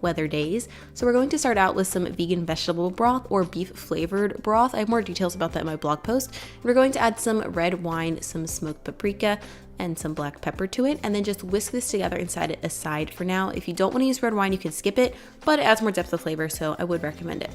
weather days. So we're going to start out with some vegan vegetable broth or beef flavored broth. I have more details about that in my blog post. We're going to add some red wine, some smoked paprika, and some black pepper to it, and then just whisk this together and set it aside for now. If you don't want to use red wine, you can skip it, but it adds more depth of flavor, so I would recommend it.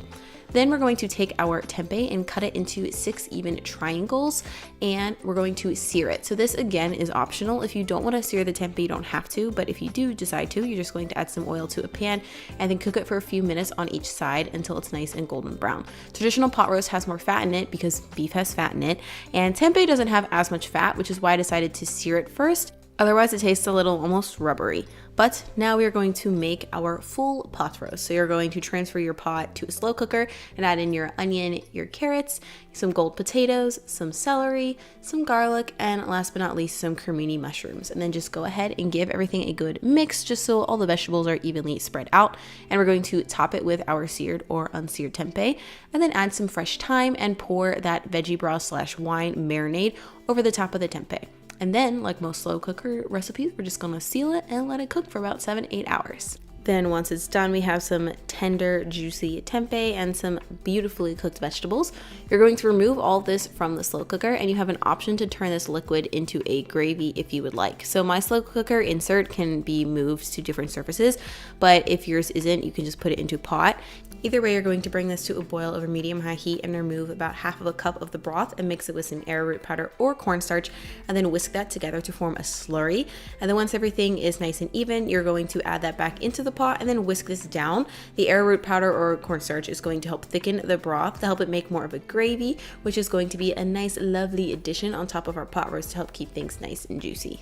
Then we're going to take our tempeh and cut it into 6 even triangles, and we're going to sear it. So this again is optional. If you don't want to sear the tempeh, you don't have to, but if you do decide to, you're just going to add some oil to a pan and then cook it for a few minutes on each side until it's nice and golden brown. Traditional pot roast has more fat in it because beef has fat in it, and tempeh doesn't have as much fat, which is why I decided to sear it first. Otherwise it tastes a little almost rubbery. But now we are going to make our full pot roast. So you're going to transfer your pot to a slow cooker and add in your onion, your carrots, some gold potatoes, some celery, some garlic, and last but not least, some cremini mushrooms. And then just go ahead and give everything a good mix just so all the vegetables are evenly spread out. And we're going to top it with our seared or unseared tempeh, and then add some fresh thyme and pour that veggie broth / wine marinade over the top of the tempeh. And then, like most slow cooker recipes, we're just gonna seal it and let it cook for about 7-8 hours. Then once it's done, we have some tender, juicy tempeh and some beautifully cooked vegetables. You're going to remove all this from the slow cooker, and you have an option to turn this liquid into a gravy if you would like. So my slow cooker insert can be moved to different surfaces, but if yours isn't, you can just put it into a pot. Either way, you're going to bring this to a boil over medium-high heat and remove about half of a cup of the broth and mix it with some arrowroot powder or cornstarch, and then whisk that together to form a slurry. And then once everything is nice and even, you're going to add that back into the pot and then whisk this down. The arrowroot powder or cornstarch is going to help thicken the broth to help it make more of a gravy, which is going to be a nice, lovely addition on top of our pot roast to help keep things nice and juicy.